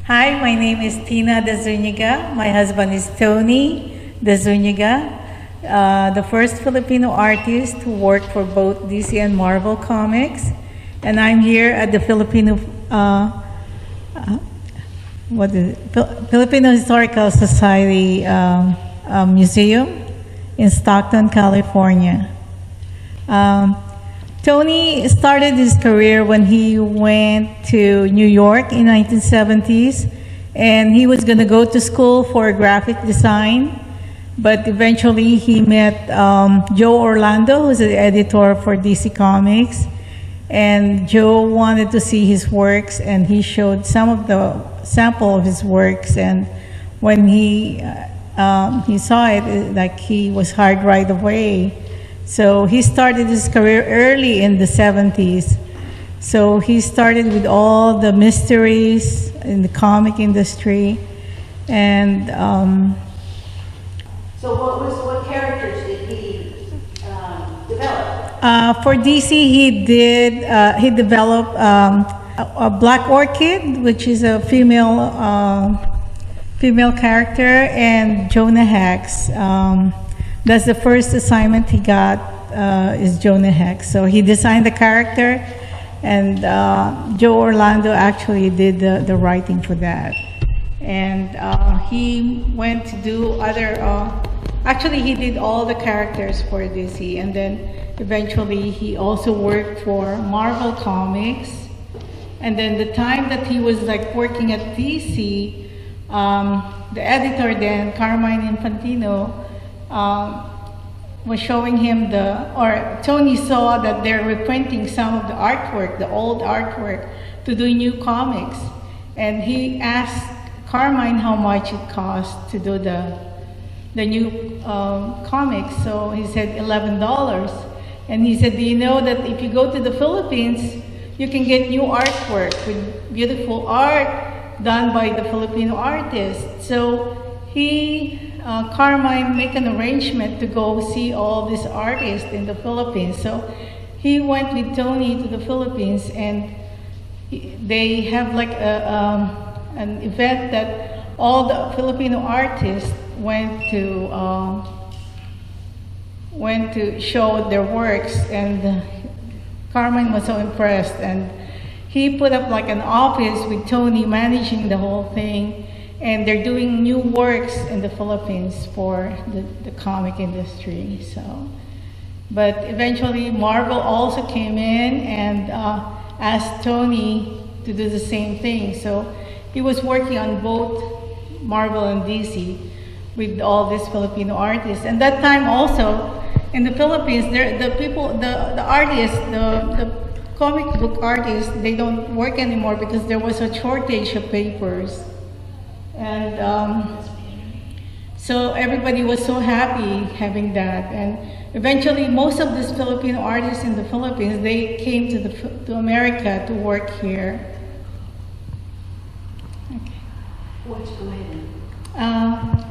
Hi, my name is Tina DeZuniga. My husband is Tony DeZuniga, the first Filipino artist who worked for both DC and Marvel Comics. And I'm here at the Filipino Historical Society Museum in Stockton, California. Tony started his career when he went to New York in 1970s, and he was going to go to school for graphic design, but eventually he met Joe Orlando, who's the editor for DC Comics, and Joe wanted to see his works, and he showed some of the sample of his works, and when he saw it, like, he was hired right away. So he started his career early in the 70s. So he started with all the mysteries in the comic industry. And so what characters did he develop? for DC, he developed a Black Orchid, which is a female character, and Jonah Hex. That's the first assignment he got, is Jonah Hex. So he designed the character, and Joe Orlando actually did the writing for that. And he went to do other, actually he did all the characters for DC, and then eventually he also worked for Marvel Comics. And then the time that he was like working at DC, the editor then, Carmine Infantino, was showing him Tony saw that they're reprinting some of the artwork, the old artwork, to do new comics. And he asked Carmine how much it cost to do the new comics. So he said $11. And he said, do you know that if you go to the Philippines, you can get new artwork with beautiful art done by the Filipino artists. So Carmine make an arrangement to go see all these artists in the Philippines. So he went with Tony to the Philippines, and they have like an event that all the Filipino artists went to show their works, and Carmine was so impressed, and he put up like an office with Tony managing the whole thing. And they're doing new works in the Philippines for the comic industry. So, but eventually Marvel also came in and asked Tony to do the same thing. So he was working on both Marvel and DC with all these Filipino artists. And that time also in the Philippines, the artists, the comic book artists, they don't work anymore because there was a shortage of papers. And so everybody was so happy having that. And eventually, most of these Filipino artists in the Philippines, they came to America to work here. Okay. Let's go ahead.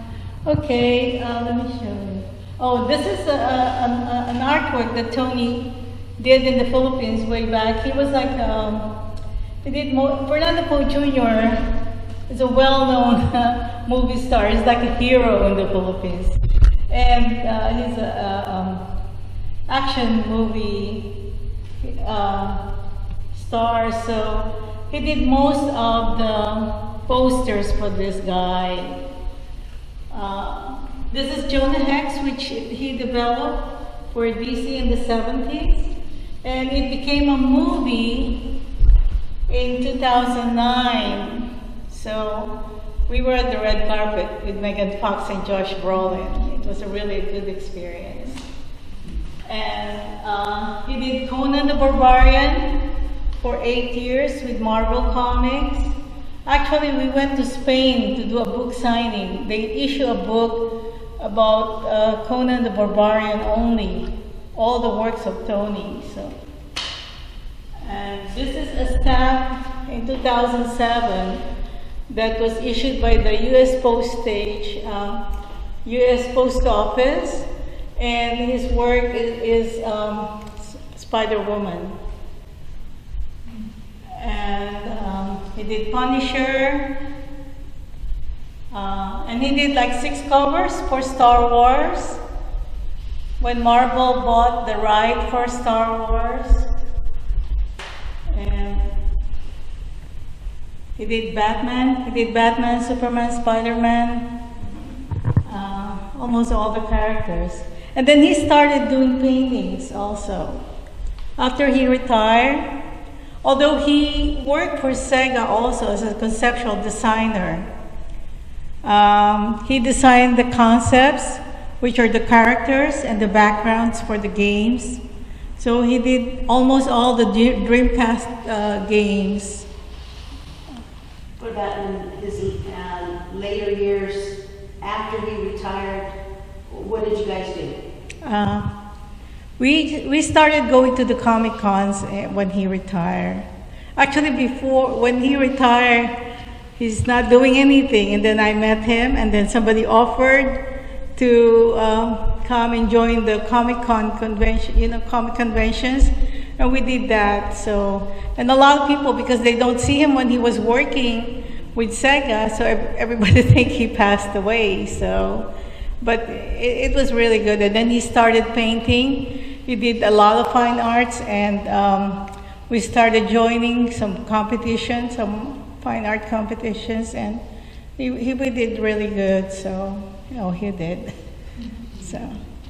Okay, let me show you. Oh, this is an artwork that Tony did in the Philippines way back. He was like, he did Fernando Poe Jr. is a well-known movie star. He's like a hero in the Philippines. And he's an action movie star. So he did most of the posters for this guy. This is Jonah Hex, which he developed for DC in the 70s. And it became a movie in 2009. So we were at the red carpet with Megan Fox and Josh Brolin. It was a really good experience. And he did Conan the Barbarian for 8 years with Marvel Comics. Actually, we went to Spain to do a book signing. They issue a book about Conan the Barbarian only, all the works of Tony. So, and this is a stamp in 2007 that was issued by the U.S. Postage, U.S. Post Office, and his work is Spider-Woman. And he did Punisher, And he did like 6 covers for Star Wars. When Marvel bought the right for Star Wars. And he did Batman. He did Batman, Superman, Spider-Man. Almost all the characters. And then he started doing paintings also. After he retired, although he worked for Sega also as a conceptual designer, he designed the concepts, which are the characters and the backgrounds for the games. So he did almost all the Dreamcast games. What about in his later years after he retired? What did you guys do? We started going to the Comic Cons when he retired. Actually, before when he retired, he's not doing anything, and then I met him, and then somebody offered to come and join the Comic Con convention, comic conventions, and we did that. So, and a lot of people, because they don't see him when he was working with Sega, so everybody think he passed away. So, but it was really good. And then he started painting. He did a lot of fine arts, and we started joining some competitions, some fine art competitions, and he did really good. So, he did. So.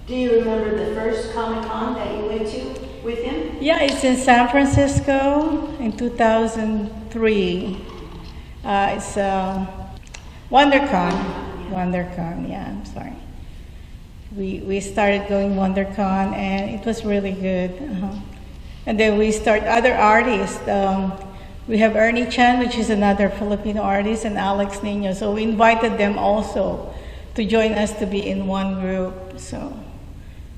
Do you remember the first Comic-Con that you went to with him? Yeah, it's in San Francisco in 2003. It's WonderCon. WonderCon, yeah, I'm sorry. We started going WonderCon, and it was really good. And then we start other artists. We have Ernie Chan, which is another Filipino artist, and Alex Nino. So we invited them also to join us to be in one group. So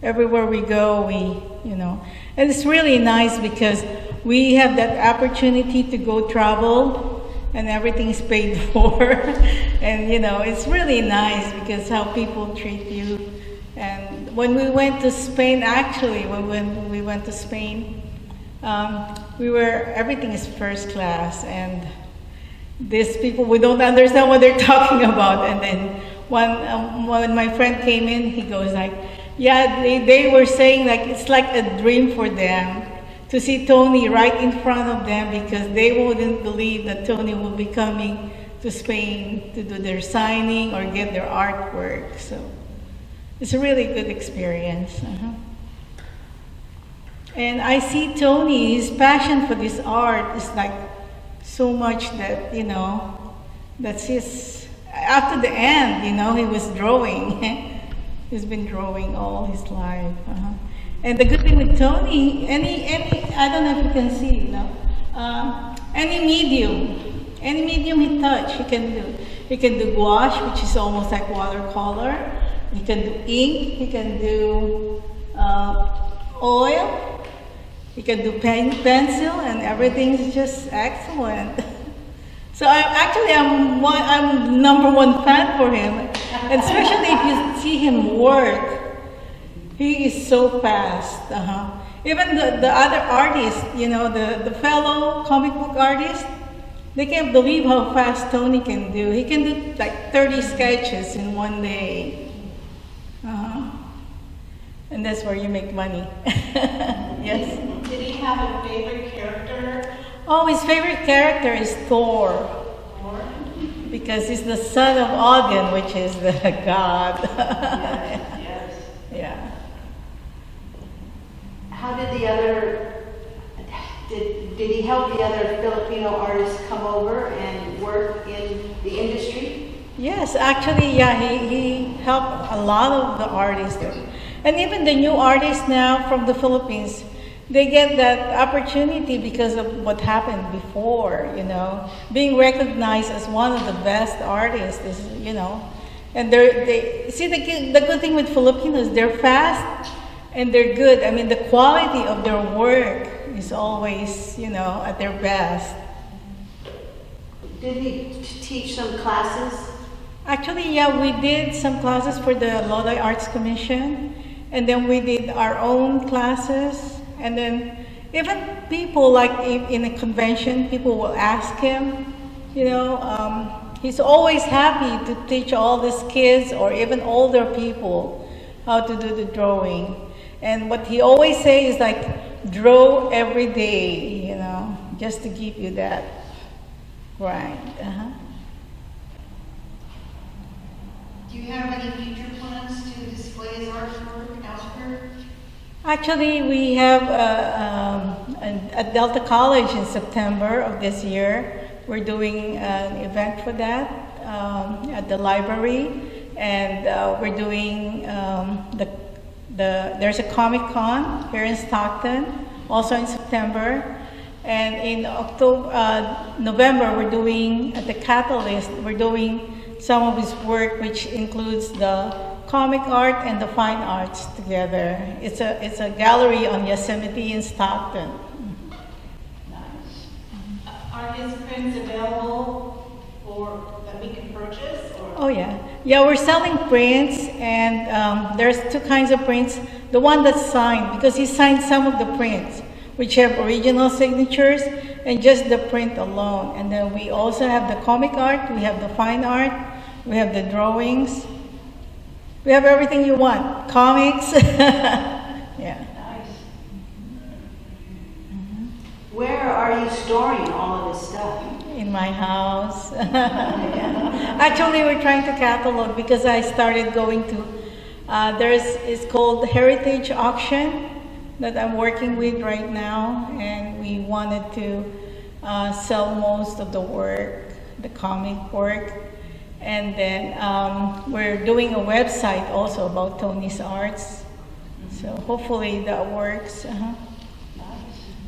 everywhere we go, and it's really nice because we have that opportunity to go travel, and everything's paid for. And it's really nice because how people treat you. And when we went to Spain, actually, when we went to Spain, everything is first class, and these people, we don't understand what they're talking about. And then when my friend came in, he goes like, yeah, they were saying like it's like a dream for them to see Tony right in front of them, because they wouldn't believe that Tony would be coming to Spain to do their signing or get their artwork. So it's a really good experience. And I see Tony, his passion for this art is like so much that, that's his, after the end, he was drawing. He's been drawing all his life. And the good thing with Tony, any I don't know if you can see, any medium he touch, he can do. He can do gouache, which is almost like watercolor. He can do ink. He can do oil. He can do pencil, and everything is just excellent. So I'm number one fan for him, and especially if you see him work. He is so fast. Even the other artists, the fellow comic book artists, they can't believe how fast Tony can do. He can do like 30 sketches in one day. And that's where you make money. Yes. Did he have a favorite character? Oh, his favorite character is Thor. Because he's the son of Odin, which is the god. Yes. Yeah. How did did he help the other Filipino artists come over and work in the industry? Yes, actually, yeah, he helped a lot of the artists. And even the new artists now from the Philippines, they get that opportunity because of what happened before, being recognized as one of the best artists is, and they see the good thing with Filipinos, they're fast and they're good. I mean, the quality of their work is always, at their best. Did he teach some classes? Actually, yeah, we did some classes for the Lodi Arts Commission, and then we did our own classes. And then even people like in a convention, people will ask him, he's always happy to teach all these kids or even older people how to do the drawing. And what he always says is like, draw every day, you know, just to give you that grind. Do you have any future plans to display his artwork elsewhere? Actually, we have at Delta College in September of this year. We're doing an event for that at the library, and we're doing there's a Comic Con here in Stockton, also in September, and in November we're doing at the Catalyst. We're doing some of his work, which includes the comic art and the fine arts together. It's a gallery on Yosemite in Stockton. Nice. Are his prints available or that we can purchase? Or? Oh yeah, we're selling prints, and there's two kinds of prints. The one that's signed, because he signed some of the prints, which have original signatures, and just the print alone. And then we also have the comic art, we have the fine art, we have the drawings. We have everything you want. Comics. Yeah. Nice. Where are you storing all of this stuff? In my house. Actually, we're trying to catalog because I started going to, it's called Heritage Auction that I'm working with right now, and we wanted to sell most of the work, the comic work. And then we're doing a website also about Tony's arts. So hopefully that works.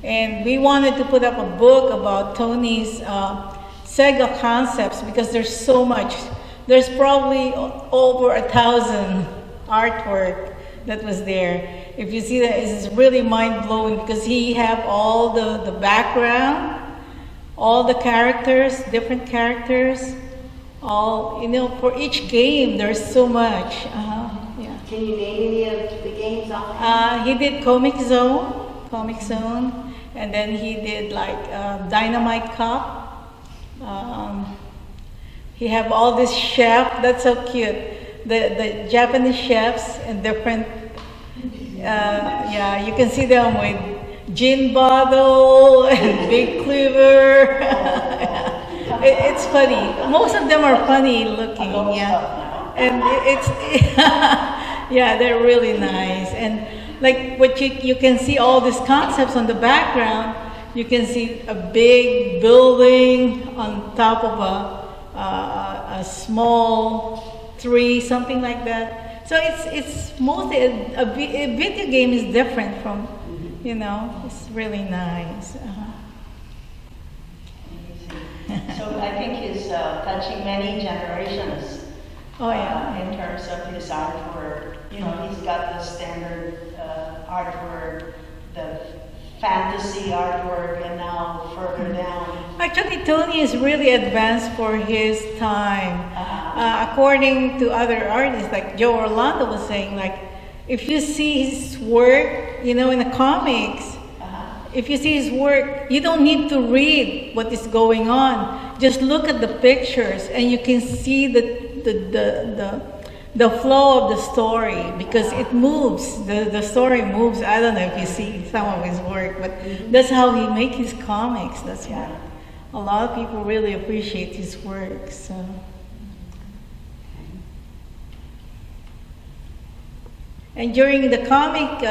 And we wanted to put up a book about Tony's Sega concepts, because there's so much. There's probably over 1,000 artwork that was there. If you see that, it's really mind-blowing, because he have all the background, all the characters, different characters. All, you know, for each game, there's so much. Yeah. Can you name any of the games offhand? He did Comic Zone, and then he did like Dynamite Cop. He have all this chef. That's so cute. The Japanese chefs and different. Yeah, you can see them with gin bottle and big cleaver. It's funny. Most of them are funny looking, yeah. And it's yeah, they're really nice. And like what you can see all these concepts on the background. You can see a big building on top of a small tree, something like that. So it's mostly a video game is different from, you know, it's really nice. So I think he's touching many generations. Oh yeah. In terms of his artwork, you know, he's got the standard artwork, the fantasy artwork, and now further down. Actually, Tony is really advanced for his time. According to other artists, like Joe Orlando was saying, like if you see his work, you know, in the comics. If you see his work, you don't need to read what is going on. Just look at the pictures, and you can see the flow of the story, because it moves. The story moves. I don't know if you see some of his work, but that's how he makes his comics. That's why a lot of people really appreciate his work. So. And during the comic,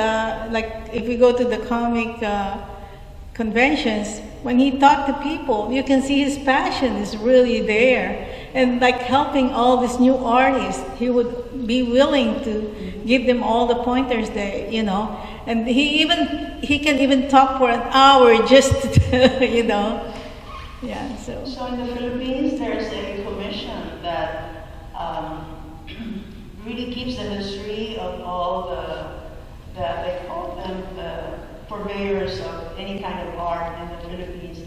like if you go to the comic conventions, when he talked to people, you can see his passion is really there. And like helping all these new artists, he would be willing to give them all the pointers that, you know. And he can even talk for an hour just to, you know. Yeah, so. So in the Philippines, there's a commission that really keeps the history of all they call them the purveyors of any kind of art in the Philippines.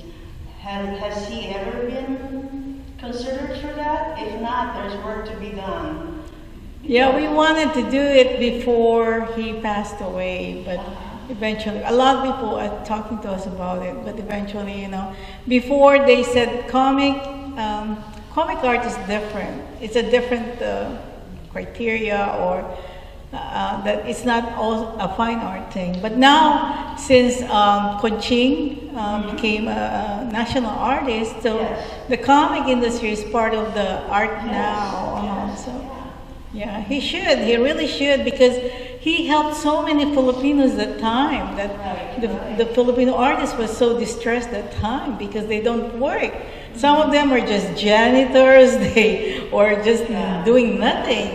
Has he ever been considered for that? If not, there's work to be done. Yeah, we wanted to do it before he passed away, but eventually, a lot of people are talking to us about it, but eventually, you know, before they said comic comic art is different. It's a different criteria, or that it's not all a fine art thing. But now, since Conching became a national artist, so Yes. the comic industry is part of the art now. Yes. So yeah, he should. He really should, because he helped so many Filipinos at the time that Right. the Filipino artists were so distressed at the time because they don't work. Some of them are just janitors, or just doing nothing.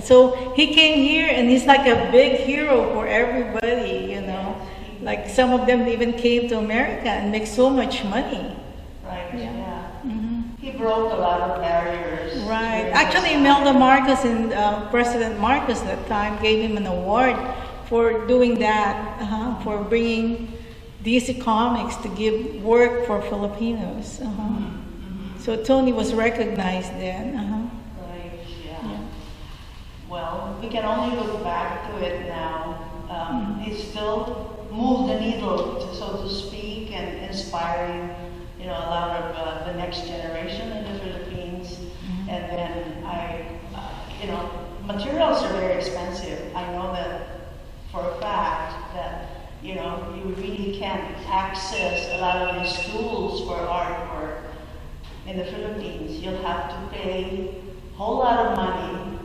So he came here and he's like a big hero for everybody, you know. Like some of them even came to America and make so much money. Right, Yeah. yeah. Mhm. He broke a lot of barriers. Right. during Actually, this time. Imelda Marcos and President Marcos at that time gave him an award for doing that, for bringing DC Comics to give work for Filipinos. So Tony was recognized then. Right, yeah. Yeah. Well, we can only look back to it now. It still moved the needle, so to speak, and inspiring, a lot of the next generation in the Philippines. And then materials are very expensive. I know that for a fact that, you really can't access a lot of these schools for artwork in the Philippines. You'll have to pay a whole lot of money.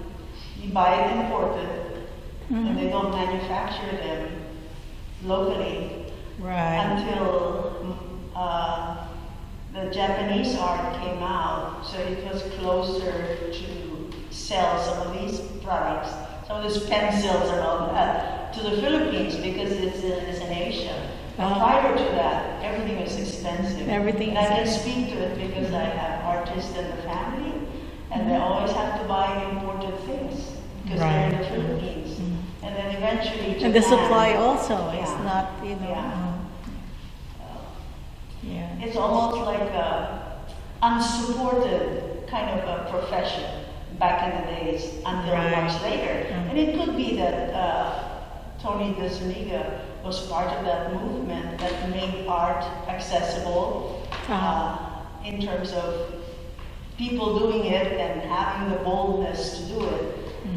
You buy it imported, and they don't manufacture them locally Right. until the Japanese art came out. So it was closer to sell some of these products, some of these pencils and all that, to the Philippines because it's in Asia. Uh-huh. Prior to that, everything was expensive. Everything and I is can speak to it because I have artists in the family, and they always have to buy imported things because they're in the Right. Philippines. And then eventually And the Japan. supply also is Yeah. not, Yeah. yeah. It's almost like a unsupported kind of a profession back in the days until Right. much later. And it could be that Tony DeZuniga was part of that movement that made art accessible in terms of people doing it and having the boldness to do it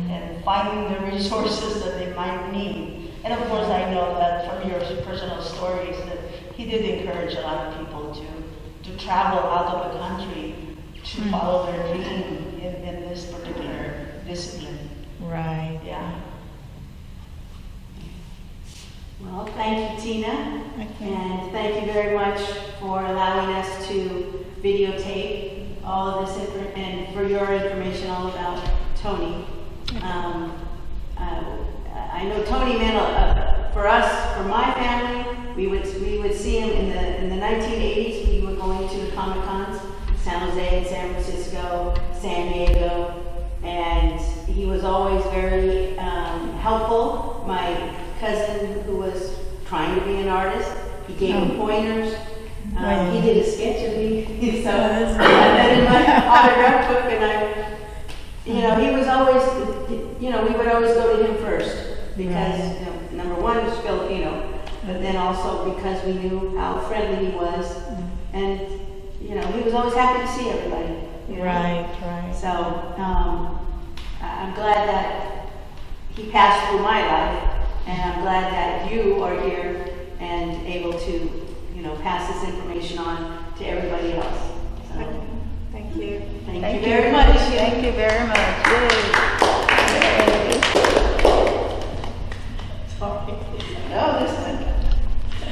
and finding the resources that they might need. And of course, I know that from your personal stories that he did encourage a lot of people to travel out of the country to follow their dream in this particular discipline. Right. Yeah. Well, thank you, Tina. Okay. And thank you very much for allowing us to videotape all of this and for your information all about Tony. I know Tony meant for us, for my family. We would see him in the 1980s. We were going to the Comic Cons, San Jose, San Francisco, San Diego, and he was always very helpful. My cousin, who was trying to be an artist, he gave me pointers. Right. He did a sketch of me, so I that's had in my autograph book, and he was always, we would always go to him first because number one, he was Filipino, but then also because we knew how friendly he was, and he was always happy to see everybody. Right. So I'm glad that he passed through my life, and I'm glad that you are here and able to, pass this information on to everybody else. So, Thank you. thank you very much. Thank you very much. Yay. Sorry. No, this one.